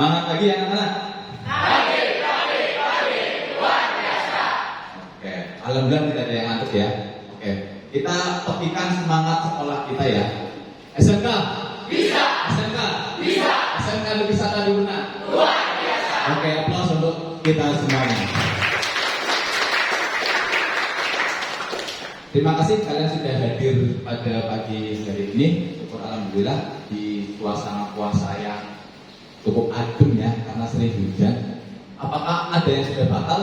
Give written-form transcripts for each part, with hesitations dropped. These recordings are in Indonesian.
Semangat lagi anak-anak. Luar biasa. Oke, alhamdulillah tidak ada yang ngantuk ya. Oke, kita tepikan semangat sekolah kita ya. SMK bisa. SMK bisa. SMK bisa tadi benar. Luar biasa. Oke, aplaus untuk kita semuanya. Terima kasih kalian sudah hadir pada pagi hari ini. Syukur alhamdulillah di suasana puasa yang cukup adem ya, karena sering hujan. Apakah ada yang sudah batal?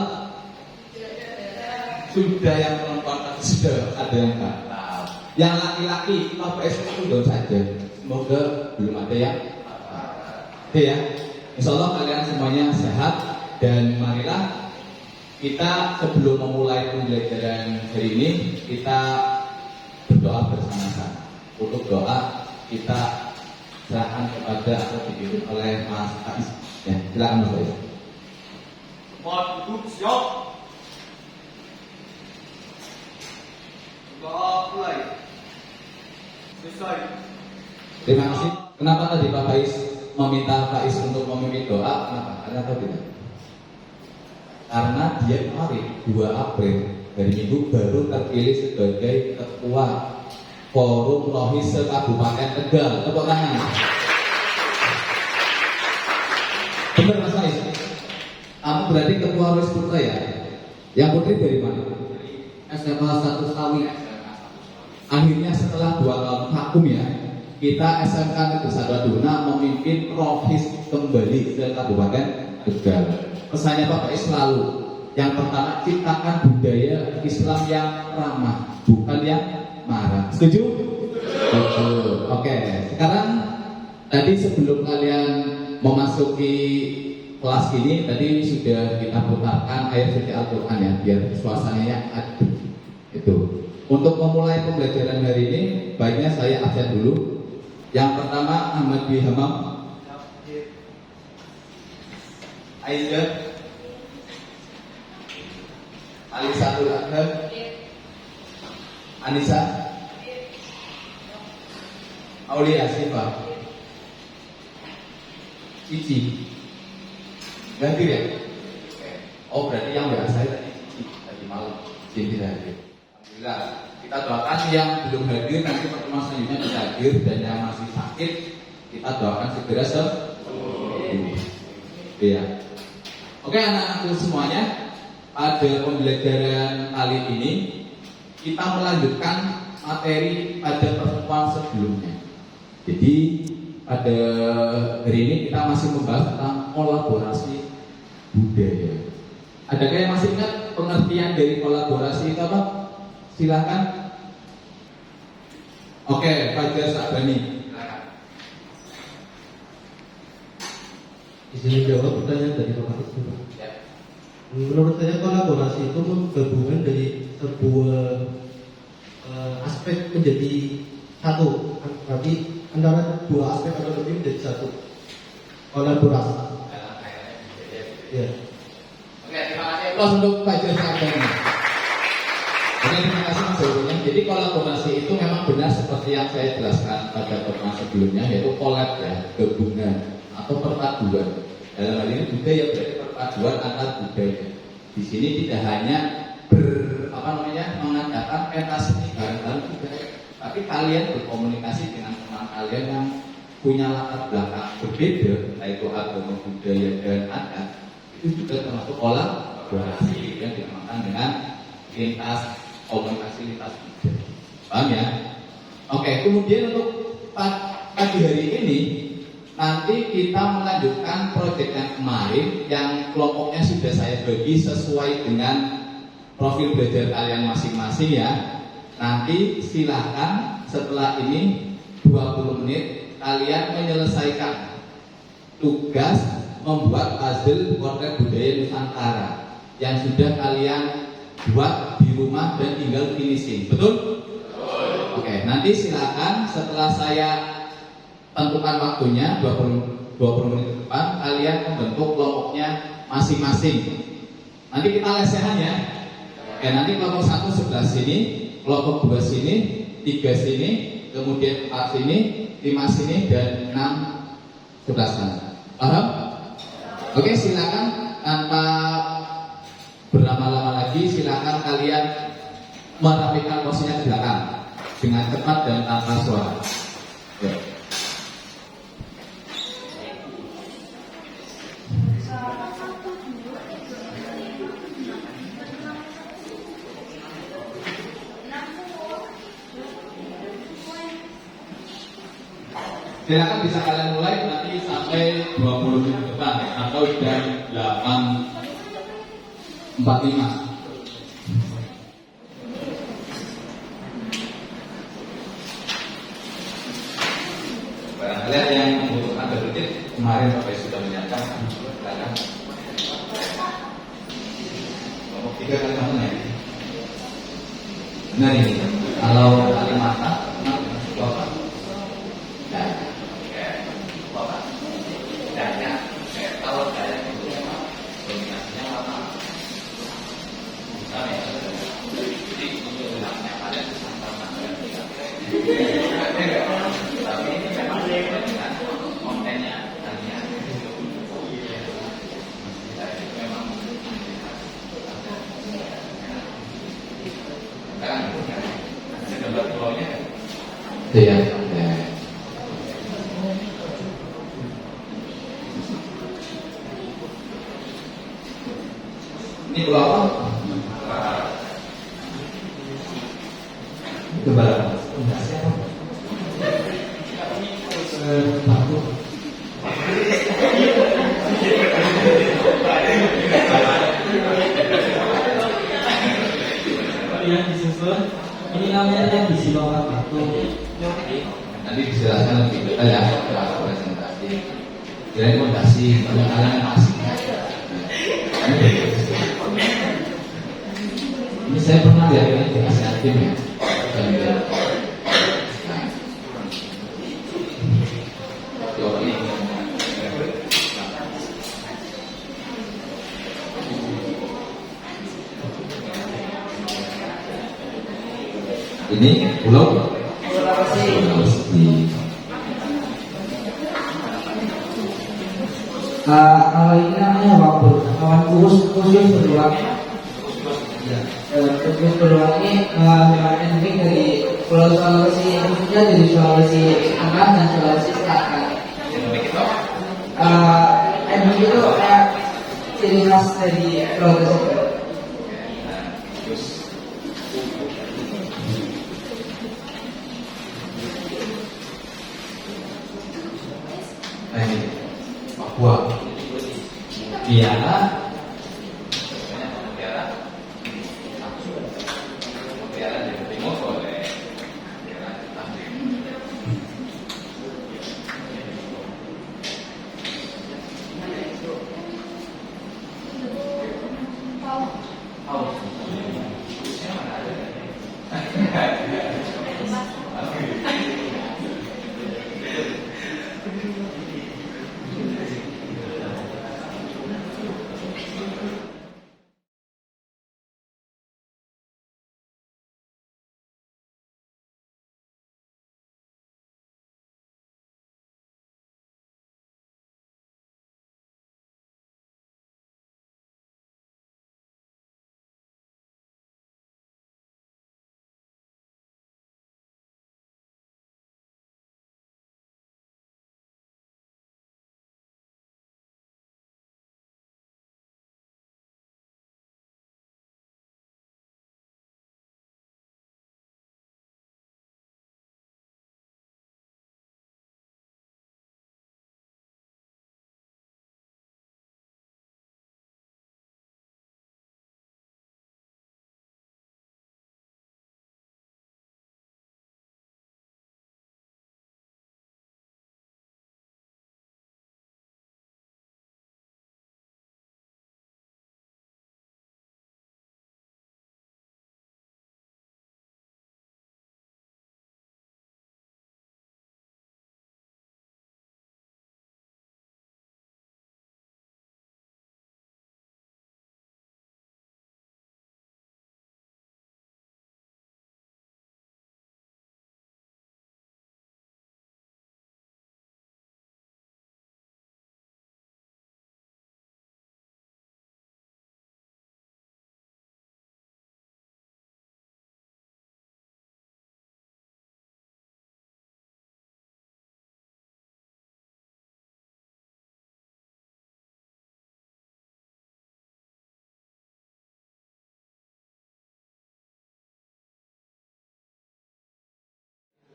Sudah, yang perempuan sudah, ada yang batal. Yang laki-laki, Bapak Ibu tunggu saja. Semoga belum ada yang batal. Oke ya, insya Allah kalian semuanya sehat. Dan marilah kita sebelum memulai pembelajaran hari ini, kita berdoa bersama-sama. Untuk doa kita serahkan kepada atau dipimpin oleh Mas Faiz. Ya, silakan Mas Faiz. Tempat duduk siap. Doa mulai. Selesai. Terima kasih. Kenapa tadi Pak Faiz meminta Faiz untuk memimpin doa? Kenapa? Ada atau tidak? Karena dia kemarin 2 April dari minggu baru terpilih sebagai ketua Forum Rohis Kabupaten Tegal. Tepuk tangan. Benar Mas Faiz? Kamu berarti ketua Rohis Putra ya? Yang putri dari mana? SMA 1 Sawi. Akhirnya setelah 2 tahun vakum ya, kita SMK Negeri 1 Duna memimpin Rohis kembali ke Kabupaten Tegal. Pesannya Pak Faiz selalu, yang pertama ciptakan budaya Islam yang ramah, bukan yang marah. Setuju? Setuju. Oke, sekarang tadi sebelum kalian memasuki kelas ini, tadi sudah kita putarkan ayat suci Al-Quran ya, biar suasananya adem. Itu. Untuk memulai pembelajaran hari ini, baiknya saya absen dulu. Yang pertama Ahmad Dwi Hamam, Aisyah, Alisatul Adham, Anissa, Aulia Siva, Cici, hadir ya? Oh berarti yang WA saya tadi malam Cici tidak hadir. Alhamdulillah. Kita doakan yang belum hadir nanti pertemuan selanjutnya bisa hadir, dan yang masih sakit kita doakan segera sembuh. Ya. Oke anak-anakku semuanya, pada pembelajaran kali ini kita melanjutkan materi pada pertemuan sebelumnya. Jadi pada hari ini kita masih membahas tentang kolaborasi budaya. Adakah yang masih ingat pengertian dari kolaborasi itu apa? Silakan. Oke, Fajar Sabani. Izin jawab pertanyaan dari Bapak Ibu. Ya. Menurut saya kolaborasi itu menggabungkan dari sebuah aspek menjadi satu. Berarti antara 2 aspek atau lebih menjadi satu. Kolaborasi. Ya. Oke, terima kasih aplaus untuk Fajar Sabani. Oke, terima kasih Mas jawabannya. Jadi kolaborasi itu memang benar seperti yang saya jelaskan pada pertemuan sebelumnya, yaitu collab ya, gabungan atau perpaduan. Dalam hal ini budaya berarti perpaduan antar budaya. Di sini tidak hanya mengadakan pentas seni bareng-bareng budaya, tapi kalian berkomunikasi dengan teman kalian yang punya latar belakang berbeda, yaitu agama, budaya dan adat. Itu juga termasuk kolaborasi yang dinamakan dengan lintas komunikasi lintas budaya. Paham ya? Oke, kemudian untuk pagi hari ini nanti kita melanjutkan proyek yang kemarin, yang kelompoknya sudah saya bagi sesuai dengan profil belajar kalian masing-masing ya. Nanti silakan setelah ini 20 menit kalian menyelesaikan tugas membuat puzzle potret budaya Nusantara yang sudah kalian buat di rumah dan tinggal finishing. Betul? Oke, nanti silakan setelah saya tentukan waktunya 20 menit ke depan, kalian membentuk kelompoknya masing-masing. Nanti kita lesehan ya. Oke, nanti kelompok 1 sebelah sini, kelompok 2 sini, 3 sini, kemudian 4 sini, 5 sini, dan 6 sebelah sana. Paham? Oke, silakan tanpa berlama-lama lagi, silakan kalian merapikan posisinya ke belakang dengan cepat dan tanpa suara. Ya. Silakan bisa kalian mulai nanti sampai 20 menit ke depan atau jam 8.45. Kalian yang membutuhkan berpikir kemarin Bapak sudah menyatakan silakan. Ngomong 3 kali mana ya? Benar ini. Kalau kali mata, Bapak. Dan Bapak. Dan ya, kalau saya itu dominasinya apa? Misalnya, jadi untuk bilangnya kalian sama-sama tapi ini memang dengan kontennya tadinya memang sekarang ada gambar pulaunya iya ini pulau apa? Gambar apa? Yang disusun ini namanya yang disilaukan batu. Nanti dijelaskan lebih detail ya setelah presentasi. Rekomendasi kalian masih. Ini saya pernah lihat ini di Asia Tim ya. Ini pulau Sulawesi. Kalau ini namanya wabur, awan khusus berulang. Khusus berulang ini hewan endemik dari Pulau Sulawesi, khususnya dari Sulawesi Tengah dan Sulawesi Selatan. Endemik itu kayak ciri khas dari pulau tersebut. Papua, Biara, dari timur oleh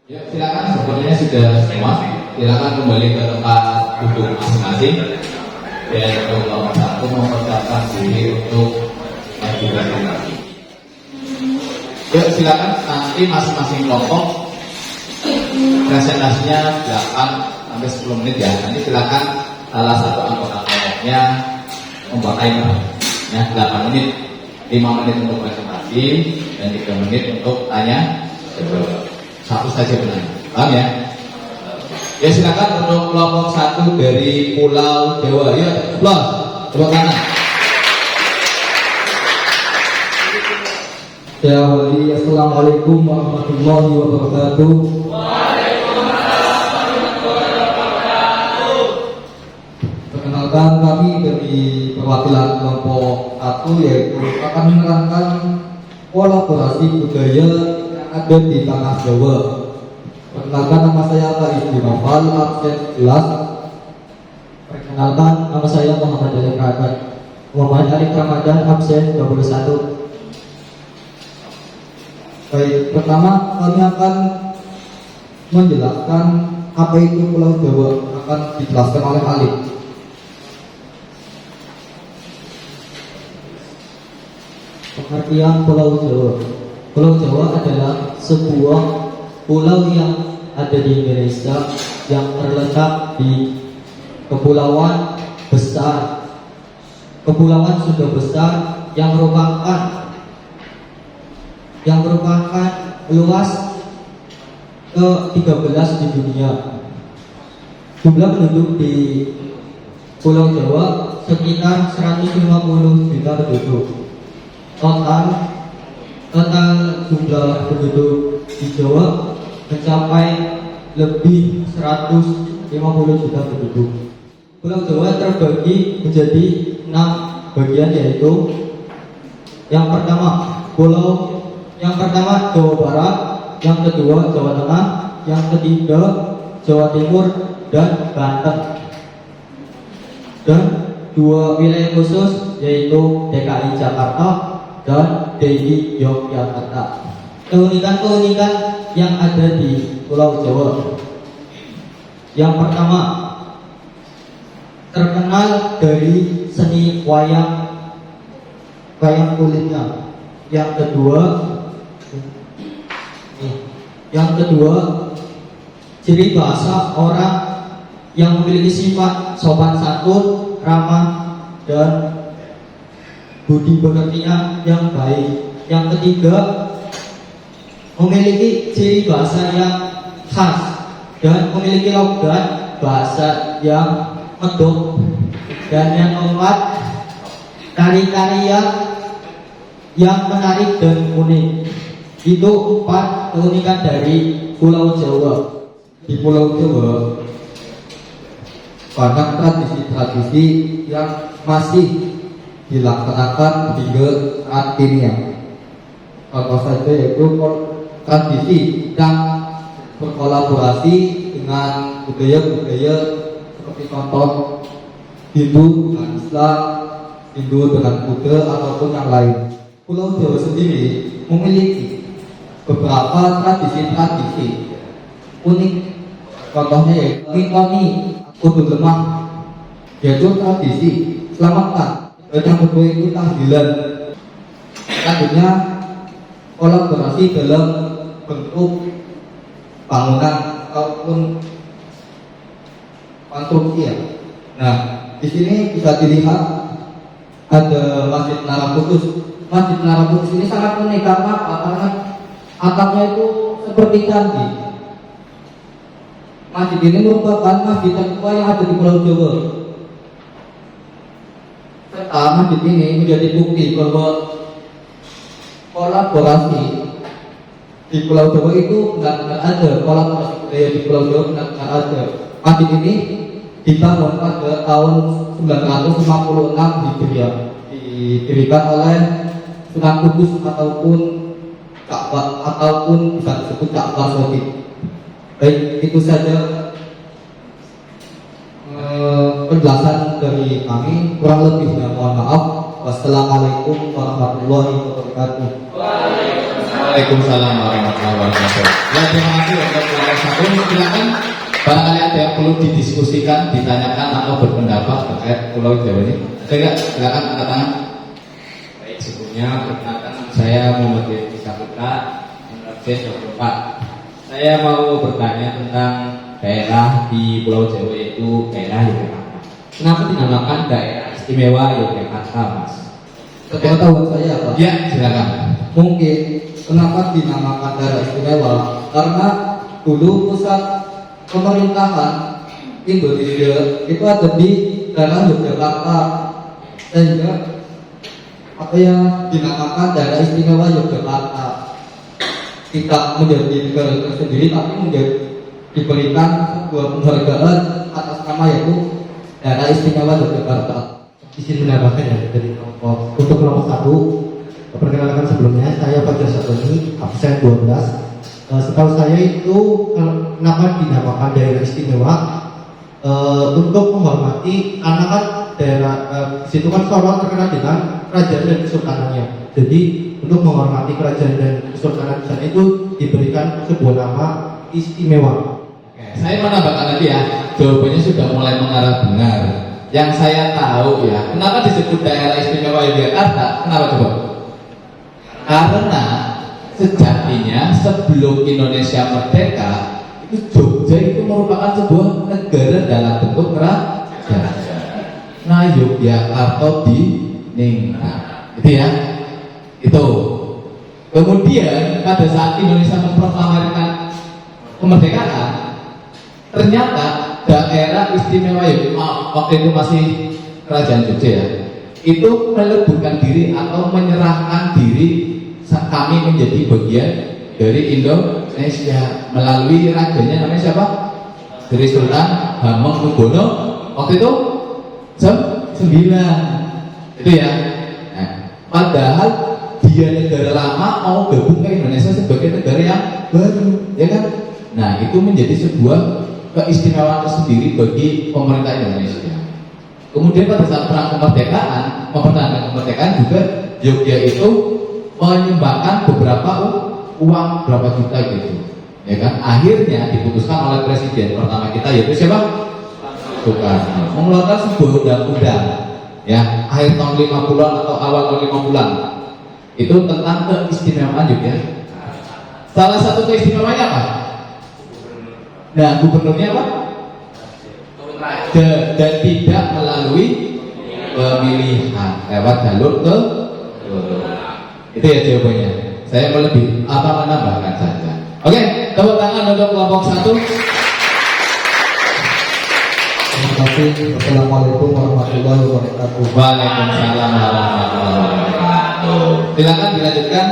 Ya, silakan sepertinya sudah semua. Silakan kembali ke tempat duduk masing-masing. Dan kelompok satu mempersiapkan diri untuk maju lagi. Yuk silakan nanti masing-masing kelompok presentasinya 8 sampai 10 menit ya. Nanti silakan salah satu anggota kelompoknya membuat timer ya 8 menit, 5 menit untuk presentasi dan 3 menit untuk tanya jawab. Satu saja penanya, paham ya? Ya silakan untuk kelompok 1 dari Pulau Jawa. Ya, aplaus, tepuk tangan. Ya wali, assalamualaikum warahmatullahi wabarakatuh. Perkenalkan, kami dari perwakilan kelompok 1 yaitu akan menerangkan kolaborasi budaya yang ada di tanah Jawa. Perkenalkan, nama saya Farid Binafal, absen kelas. Perkenalkan, nama saya Muhammad Arif Ramadan, absen 21. Baik, pertama kami akan menjelaskan apa itu Pulau Jawa, akan dijelaskan oleh Alif. Pengertian Pulau Jawa. Pulau Jawa adalah sebuah pulau yang ada di Indonesia yang terletak di kepulauan besar. Kepulauan sudah besar yang merupakan luas ke-13 di dunia. Jumlah penduduk di Pulau Jawa sekitar 150 juta penduduk. Total jumlah penduduk di Jawa mencapai lebih 150 juta penduduk. Pulau Jawa terbagi menjadi 6 bagian, yaitu yang pertama Jawa Barat, yang kedua Jawa Tengah, yang ketiga Jawa Timur dan Banten. Dan 2 wilayah khusus yaitu DKI Jakarta dan DKI Yogyakarta. Keunikan-keunikan yang ada di Pulau Jawa. Yang pertama, terkenal dari seni wayang kulitnya. Yang kedua, ciri bahasa orang yang memiliki sifat sopan santun, ramah, dan budi pekertinya yang baik. Yang ketiga, memiliki ciri bahasa yang khas dan memiliki logat bahasa yang medok. Dan yang keempat, tari-tarian yang menarik dan unik. Itu 4 keunikan dari Pulau Jawa. Di Pulau Jawa banyak tradisi-tradisi yang masih dilaksanakan hingga saat ini. Contoh saja yaitu tradisi yang berkolaborasi dengan budaya-budaya seperti contoh Hindu dengan Islam, Hindu dengan Buddha ataupun yang lain. Pulau Jawa sendiri memiliki beberapa tradisi-tradisi unik. Contohnya yaitu Mitoni Kudu Lemah, yaitu tradisi selamatan. Dan yang kedua itu tahlilan. Selanjutnya kolaborasi dalam bentuk bangunan ataupun konstruksi ya. Nah, di sini bisa dilihat ada Masjid Menara Kudus. Masjid Menara Kudus ini sangat unik karena apa? Karena atapnya itu seperti candi. Masjid ini merupakan masjid tertua yang ada di Pulau Jawa. Serta masjid ini menjadi bukti bahwa kolaborasi di Pulau Jawa itu benar-benar ada. Kolaborasi budaya di Pulau Jawa benar-benar ada. Masjid ini dibangun pada tahun 956 Hijriah, didirikan oleh Sunan Kudus ataupun Ka'bah ataupun bisa disebut Ka'bah Sotik. Baik, itu saja penjelasan dari kami. Kurang lebihnya mohon maaf. Wassalamualaikum warahmatullahi wabarakatuh. Waalaikumsalam warahmatullahi wabarakatuh. Ya, terima kasih untuk kelompok satu. Silakan barangkali ada yang perlu didiskusikan, ditanyakan atau berpendapat terkait Pulau Jawa ini. Ada nggak? Silakan angkat tangan. Baik, sebelumnya perkenalkan saya Muhammad Yedi Saputra, B24. Saya mau bertanya tentang daerah di Pulau Jawa yaitu daerah Yogyakarta. Kenapa dinamakan daerah istimewa Yogyakarta, Mas? Pengetahuan saya apa? Ya, silakan. Mungkin kenapa dinamakan daerah istimewa? Karena dulu pusat pemerintahan Indonesia itu ada di daerah Yogyakarta, sehingga apa yang dinamakan daerah istimewa Yogyakarta tidak menjadi negara tersendiri, tapi diberikan sebuah penghargaan atas nama yaitu daerah istimewa Yogyakarta. Izin menambahkan ya dari kelompok untuk kelompok satu. Perkenalkan sebelumnya saya Fajar Satoni, absen 12. Setahu saya itu kenapa dinamakan daerah istimewa untuk menghormati karena kan daerah situ kan Solo terkenal dengan kerajaan dan kesultanannya. Jadi untuk menghormati kerajaan dan kesultanan di sana itu diberikan sebuah nama istimewa. Saya menambahkan lagi ya, jawabannya sudah mulai mengarah benar. Yang saya tahu ya, kenapa disebut daerah istimewa Yogyakarta? Kenapa coba? Karena sejatinya sebelum Indonesia merdeka, itu Jogja itu merupakan sebuah negara dalam bentuk kerajaan. Nah, Yogyakarta diningrat, gitu ya. Itu. Kemudian pada saat Indonesia memproklamirkan kemerdekaan, ternyata daerah istimewa Yogyakarta waktu itu masih kerajaan Jogja ya, itu meleburkan diri atau menyerahkan diri kami menjadi bagian dari Indonesia melalui rajanya namanya siapa? Dari Sultan Hamengkubuwono waktu itu 9 itu ya. Nah, padahal dia negara lama mau gabung ke Indonesia sebagai negara yang baru, ya kan? Nah, itu menjadi sebuah keistimewaan tersendiri bagi pemerintah Indonesia. Kemudian pada saat perang kemerdekaan, mempertahankan kemerdekaan juga Jogja itu menyumbangkan beberapa uang berapa juta gitu, ya kan? Akhirnya diputuskan oleh presiden pertama kita yaitu siapa? Soekarno mengeluarkan sebuah undang-undang ya akhir tahun 50-an atau awal tahun 50-an itu tentang keistimewaan Jogja. Salah satu keistimewaannya apa? Nah, gubernurnya apa? Dan tidak melalui pemilihan lewat jalur ke itu ya jawabannya. Saya melebih menambahkan saja. Oke, tepuk tangan untuk kelompok satu. Terima kasih. Assalamualaikum warahmatullahi wabarakatuh. Waalaikumsalam warahmatullahi wabarakatuh. Silakan dilanjutkan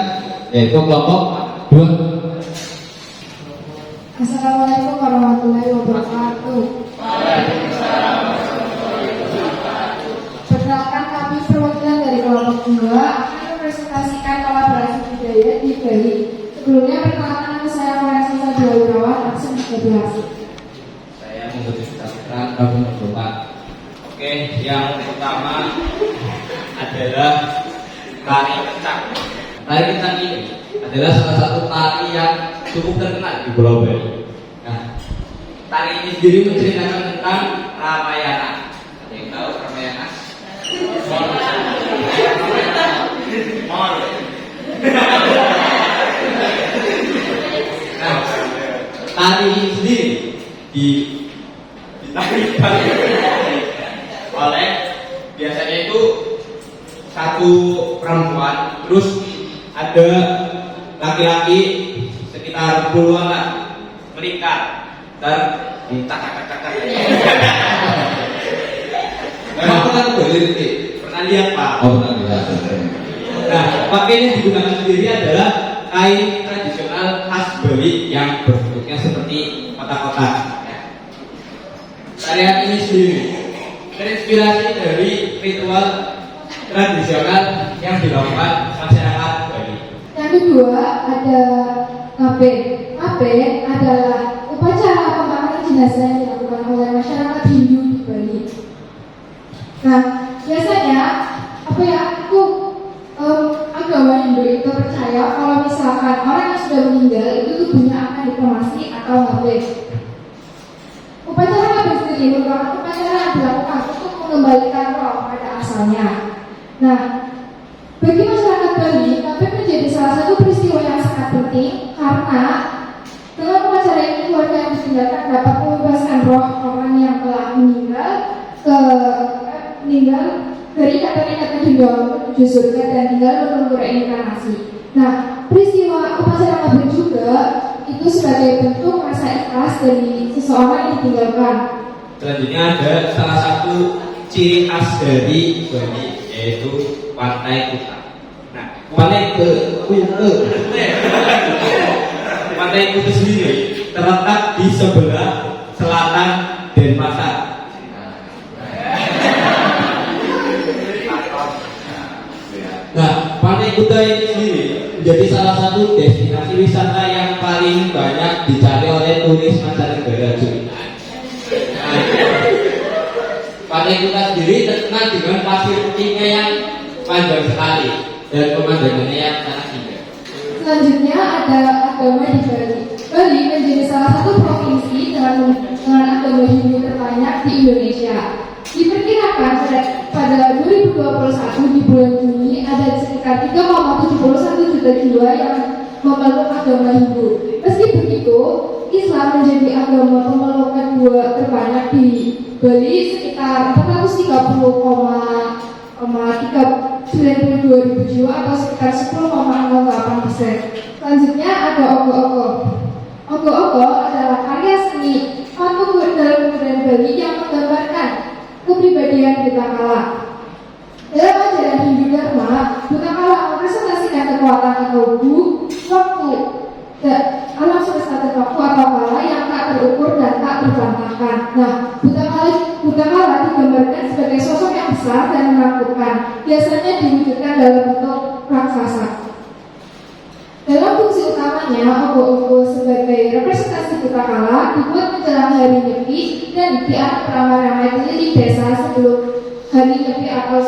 yaitu kelompok 2. Assalamualaikum warahmatullahi wabarakatuh. Perkenalkan kami perwakilan dari kelompok 2 akan mempresentasikan kolaborasi budaya di Bali. Sebelumnya perkenalkan nama saya Vanessa Sadila Wirawan, absen 13. Saya Muhammad Saputra, B24. Oke, yang pertama adalah tari kencang. Tari kencang ini adalah salah satu tari yang cukup terkenal di Pulau Bali. Nah, tari ini sendiri menceritakan tentang Ramayana. Ada yang tahu Ramayana? Nah, tari ini sendiri ditarikan oleh biasanya itu satu perempuan, terus ada laki-laki sekitar puluhan lah melingkar dan ditakak-takak. Memang pernah berlirik? Pernah lihat Pak? Oh, pernah lihat. Nah, pakaian yang digunakan sendiri adalah kain tradisional khas Bali yang bentuknya seperti kotak-kotak. Tarian ini sendiri terinspirasi dari ritual tradisional yang dilakukan masyarakat Bali. Yang kedua ada ngabe. Ngabe adalah upacara pemakaman jenazah yang dilakukan oleh masyarakat Hindu di Bali. Nah, biasanya apa ya aku agamanya Hindu itu percaya kalau misalkan orang yang sudah meninggal itu tubuhnya akan dikremasi atau ngabek. Upacara ngabek sendiri merupakan upacara yang dilakukan untuk mengembalikan roh pada asalnya. Nah, bagi masyarakat Bali, ngabek menjadi salah satu peristiwa yang sangat penting karena dengan upacara ini keluarga yang ditinggalkan dapat membebaskan roh orang yang telah meninggal dari ikatan-ikatan hingga menuju surga dan tinggal menunggu reinkarnasi. Nah, peristiwa upacara ngabek juga itu sebagai bentuk rasa ikhlas dari seseorang yang ditinggalkan. Selanjutnya ada salah satu ciri khas dari Bali yaitu Pantai Kuta. Nah, Pantai Kuta sendiri terletak di sebelah selatan Denpasar. Nah, Pantai Kuta ini sendiri menjadi salah satu destinasi wisata yang paling banyak dicari oleh turis mancanegara juga. Pantai Kuta sendiri terkenal dengan pasir putihnya yang panjang sekali dan pemandangannya yang sangat indah. Selanjutnya ada agama di Bali. Bali menjadi salah satu provinsi dengan agama Hindu terbanyak di Indonesia. Diperkirakan pada 2021 di bulan Juni ada sekitar 3,71 juta jiwa yang memeluk agama Hindu. Meski begitu, Islam menjadi agama pemeluk kedua terbanyak di Bali sekitar 430,392 ribu jiwa atau sekitar 10,08%. Selanjutnya ada ogo-ogo. Ogo-ogo adalah karya seni patung dalam kebudayaan Bali yang menggambarkan kepribadian Buta Kala. Dalam ajaran Hindu Dharma, Buta Kala merepresentasikan kekuatan atau waktu alam semesta dan waktu atau kala yang tak terukur dan tak terbantahkan. Nah, Buta Kala digambarkan sebagai sosok yang besar dan menakutkan, biasanya diwujudkan dalam bentuk raksasa. Dalam fungsi utamanya, ogo-ogo sebagai representasi Buta Kala dibuat menjelang hari Nyepi dan diantar ramai-ramai keliling desa sebelum hari Nyepi atau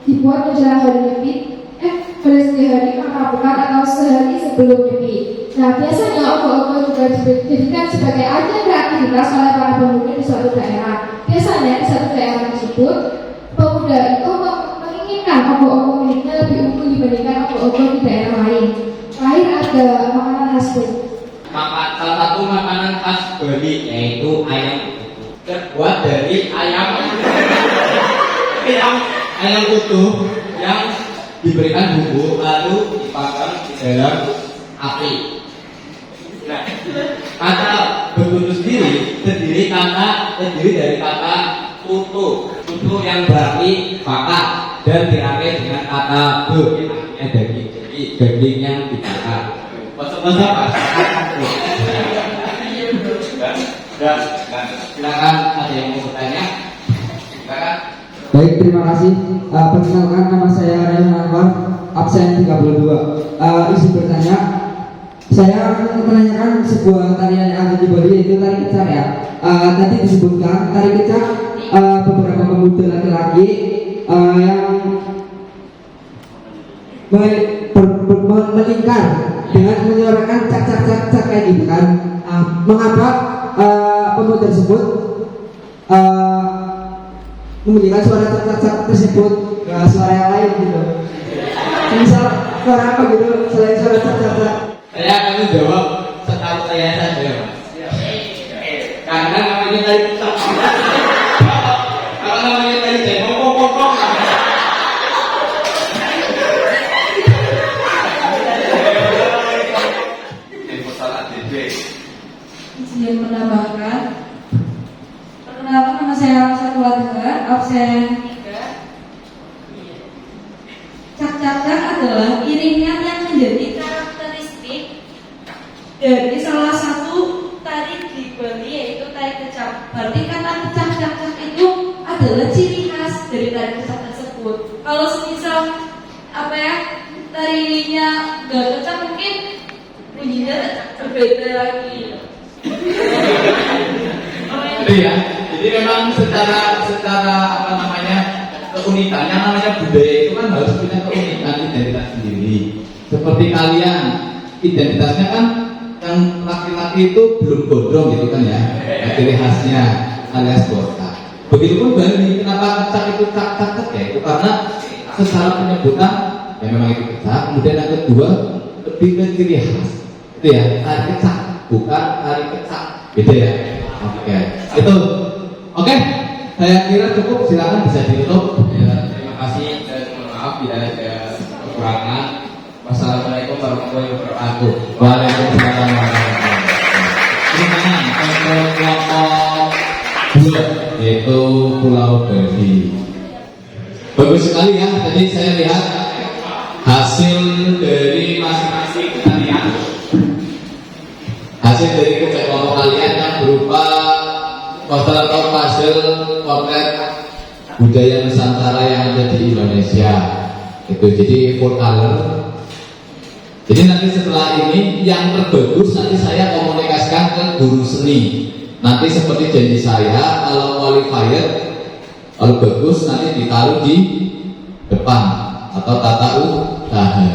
dibuat menjelang hari Nyepi pada hari Pangkabukan atau sehari sebelum Nyepi. Nah, biasanya ogo-ogo juga dijadikan sebagai ajang kreativitas oleh para pemuda di suatu daerah. Biasanya di satu daerah tersebut, pemuda itu menginginkan ogo-ogo miliknya lebih unggul dibandingkan ogo-ogo di daerah lain. Terakhir ada makanan khas Bali. Salah satu makanan khas Bali yaitu ayam utuh. Terbuat dari ayam utuh yang diberikan bumbu lalu dipanggang di dalam api. Nah, kata betutu sendiri terdiri dari kata tutu yang berarti bakar dan dirangkai dengan kata be yang daging. Jadi daging yang dibakar. Maksudnya apa? Silakan ada yang mau bertanya. Silakan. Baik, terima kasih. Perkenalkan, nama saya Rayhan Anwar, absen 32. Izin bertanya, saya menanyakan sebuah tarian yang ada di Bali yaitu tari kecak ya. Tadi disebutkan tari kecak beberapa pemuda laki-laki yang melingkar dengan menyuarakan cak kayak gitu kan. Mengapa pemuda tersebut memberikan suara cak tersebut ke suara yang lain gitu? Misal suara apa gitu selain suara cak? Saya akan menjawab setahu saya saja, Mas. Karena namanya tadi kecak. Kalau namanya tadi saya ngomong. Izin menambahkan, perkenalkan nama saya Satwa absen 3. Cak-cak adalah iringan yang menjadi karakteristik dari salah satu tari di Bali yaitu tari kecak. Berarti kata cak-cak itu adalah ciri khas dari tari kecak tersebut. Kalau semisal tarinya nggak kecak mungkin bunyinya berbeda lagi. Iya, jadi memang secara keunikan yang namanya budaya itu kan harus punya keunikan identitas sendiri. seperti kalian identitasnya kan yang laki-laki itu belum gondrong gitu kan ya, ciri khasnya alias botak. Begitupun Bali, kenapa kecak itu cak ya? Itu karena secara penyebutan ya memang itu kecak. Kemudian yang kedua lebih ke ciri khas, itu ya tari kecak, bukan tari kecak, beda ya. Oke, itu oke. Saya kira cukup, silakan bisa ditutup. Ya, terima kasih dan mohon maaf bila ada kekurangan. Wassalamualaikum warahmatullahi wabarakatuh. Waalaikumsalam warahmatullahi wabarakatuh. Ini mana? Kelompok 2 yaitu Pulau Bali. Bagus sekali ya. Tadi saya lihat hasil dari masing-masing kalian. Hasil dari kelompok kalian yang berupa foto puzzle potret budaya Nusantara yang ada di Indonesia. Itu jadi full color. Jadi nanti setelah ini yang terbagus nanti saya komunikasikan ke guru seni. Nanti seperti janji saya, kalau qualifier, kalau bagus nanti ditaruh di depan atau tata usaha.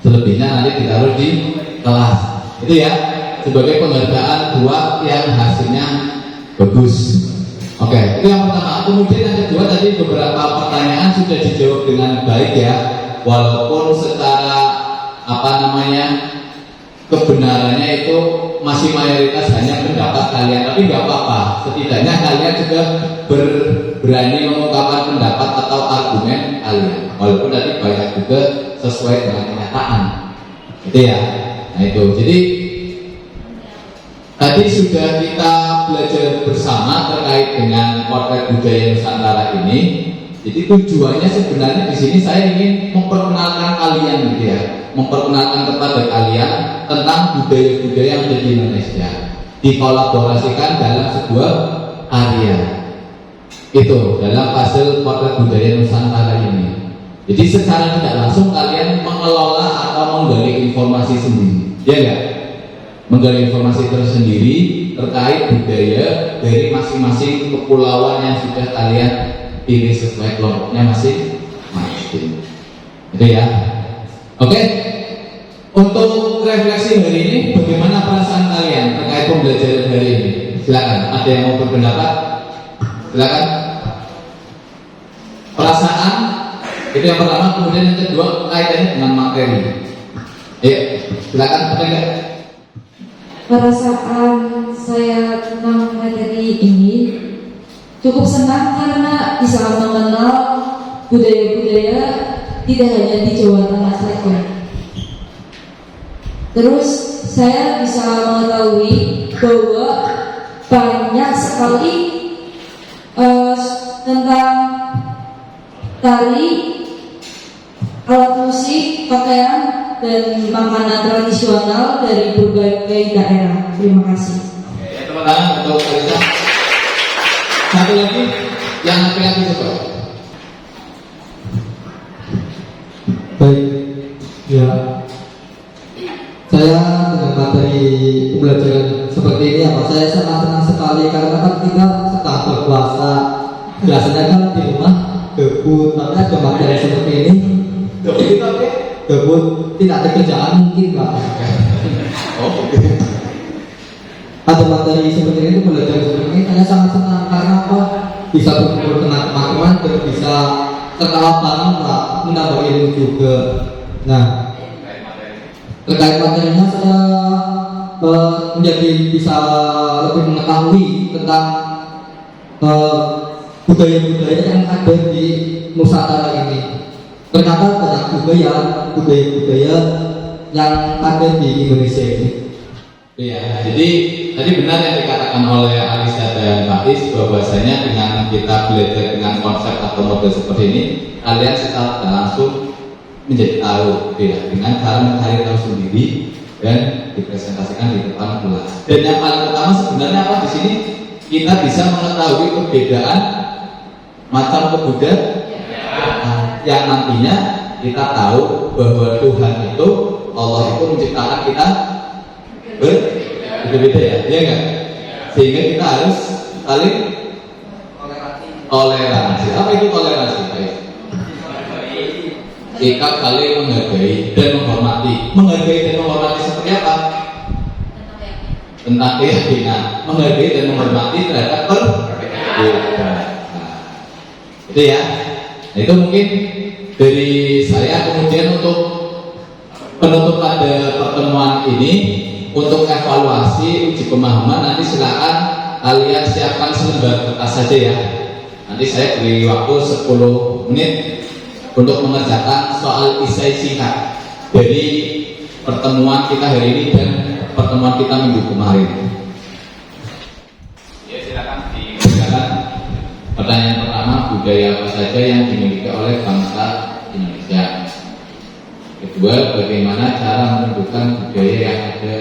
Selebihnya nanti ditaruh di kelas. Itu ya, sebagai penghargaan buat yang hasilnya bagus. Oke, itu yang pertama. Kemudian yang kedua tadi beberapa pertanyaan sudah dijawab dengan baik ya, walaupun secara kebenarannya itu masih mayoritas hanya pendapat kalian, tapi nggak apa-apa. Setidaknya kalian juga berani mengungkapkan pendapat atau argumen kalian, walaupun tadi banyak juga sesuai dengan kenyataan. Itu ya. Nah itu. Jadi tadi sudah kita belajar bersama terkait dengan potret budaya Nusantara ini. Jadi tujuannya sebenarnya di sini saya ingin memperkenalkan kalian gitu ya, memperkenalkan kepada kalian tentang budaya-budaya yang ada di Indonesia, dikolaborasikan dalam sebuah karya. Itu dalam hasil potret budaya Nusantara ini. Jadi secara tidak langsung kalian mengelola atau menggali informasi sendiri, ya enggak? Menggali informasi tersendiri terkait budaya dari masing-masing kepulauan yang sudah kalian pilih sesuai kelompoknya masing-masing. Itu ya. Oke. Untuk refleksi hari ini, bagaimana perasaan kalian terkait pembelajaran hari ini? Silakan. Ada yang mau berpendapat? Silakan. Perasaan itu yang pertama, kemudian yang kedua kaitannya dengan materi. Silakan. Apa? Perasaan saya tentang materi ini cukup senang karena bisa mengenal budaya-budaya tidak hanya di Jawa Tengah saja. Terus saya bisa mengetahui bahwa banyak sekali tentang tari, alat musik, pakaian, dan makanan tradisional dari berbagai daerah. Terima kasih. Tepuk tangan untuk Kalisa. Satu lagi, yang laki-laki coba. Baik, ya. Saya dengan materi pembelajaran seperti ini saya sangat senang sekali karena kan kita sedang berpuasa. Biasanya kan di rumah gabut, tapi ada materi seperti ini. Gabut, tidak ada kerjaan mungkin Pak. Ada materi seperti ini, belajar seperti ini, saya sangat senang karena apa? Bisa berkumpul dengan teman-teman dan bisa tertawa bareng Pak, menambah ilmu juga. Nah, terkait materinya saya menjadi bisa lebih mengetahui tentang budaya-budaya yang ada di Nusantara ini. Ternyata banyak juga ya budaya-budaya yang ada di Indonesia ini. Iya, jadi tadi benar yang dikatakan oleh Alisa dan Fatis bahwasanya dengan kita belajar dengan konsep atau model seperti ini, kalian secara tidak langsung menjadi tahu ya, dengan cara mencari tahu sendiri dan dipresentasikan di depan kelas. Dan yang paling utama sebenarnya apa di sini? Kita bisa mengetahui perbedaan macam kebudayaan yang nantinya kita tahu bahwa Tuhan itu, Allah itu menciptakan kita berbeda-beda ya, iya enggak? Sehingga kita harus saling toleransi. Apa itu toleransi? sikap saling menghargai dan menghormati. Menghargai dan menghormati seperti apa? Tentang keyakinan. Menghargai dan menghormati terhadap perbedaan. Nah, itu ya. Nah, itu mungkin dari saya. Kemudian untuk penutup pada pertemuan ini, untuk evaluasi uji pemahaman, nanti silakan kalian siapkan selembar kertas saja ya. Nanti saya beri waktu 10 menit untuk mengerjakan soal esai singkat dari pertemuan kita hari ini dan pertemuan kita minggu kemarin. Ya, silakan dikerjakan. Pertanyaan pertama, budaya apa saja yang dimiliki oleh bangsa Indonesia? Kedua, bagaimana cara menentukan budaya yang ada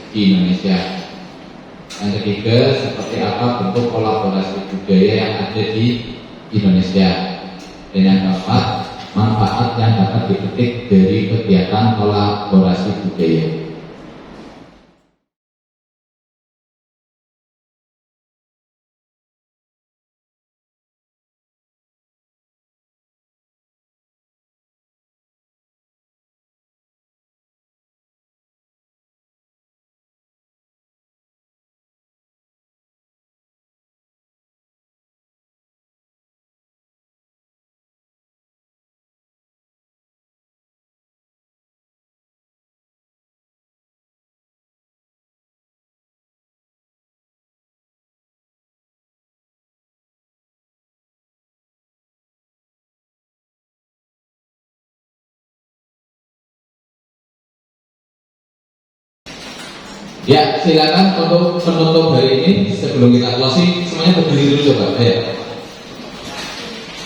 di Indonesia? Yang ketiga, seperti apa bentuk kolaborasi budaya yang ada di Indonesia? Dan yang keempat, manfaat yang dapat dipetik dari kegiatan kolaborasi budaya. Ya, silakan untuk penutup hari ini. Sebelum kita closing, semuanya berdiri dulu coba. Ayo.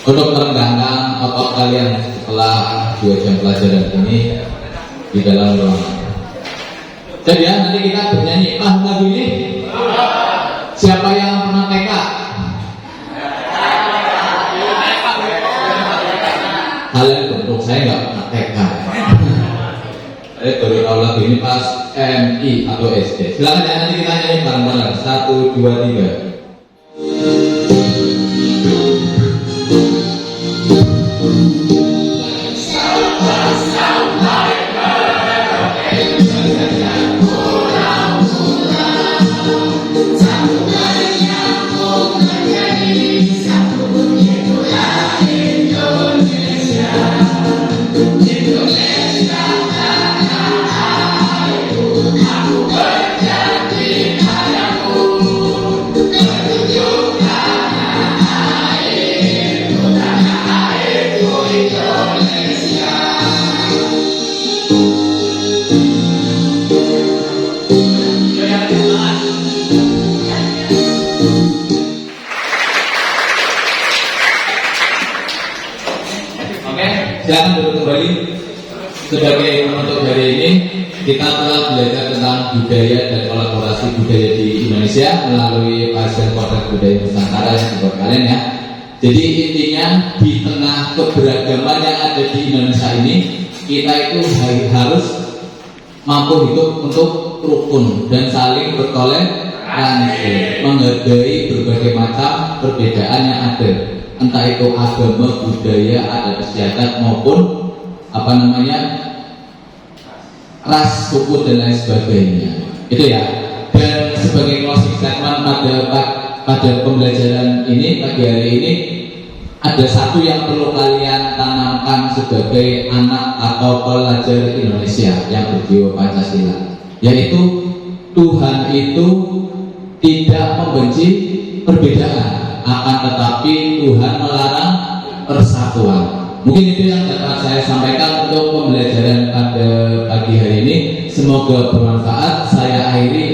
Untuk merendahkan otot kalian setelah 2 jam pelajaran ini di dalam ruangan. Jadi ya, nanti kita bernyanyi. Lagu ini siapa yang pernah TK? Kalian bentuk, saya nggak pernah TK. Saya baru tahu lagu ini pas MI atau SD. Silakan ya, nanti kita nyanyi bareng-bareng. 1, 2, 3. Silakan duduk kembali. Sebagai penutup hari ini, kita telah belajar tentang budaya dan kolaborasi budaya di Indonesia melalui hasil potret budaya Nusantara yang dibuat kalian ya. Jadi intinya, di tengah keberagaman yang ada di Indonesia ini, kita itu harus mampu hidup untuk rukun dan saling bertoleransi, menghargai berbagai macam perbedaan yang ada, entah itu agama, budaya, adat istiadat maupun ras, suku dan lain sebagainya. Itu ya. Dan sebagai closing statement pada pembelajaran ini pagi hari ini, ada satu yang perlu kalian tanamkan sebagai anak atau pelajar Indonesia yang berjiwa Pancasila, yaitu Tuhan itu tidak membenci perbedaan, akan tetapi Tuhan melarang persatuan. Mungkin itu yang dapat saya sampaikan untuk pembelajaran pada pagi hari ini. Semoga bermanfaat. Saya akhiri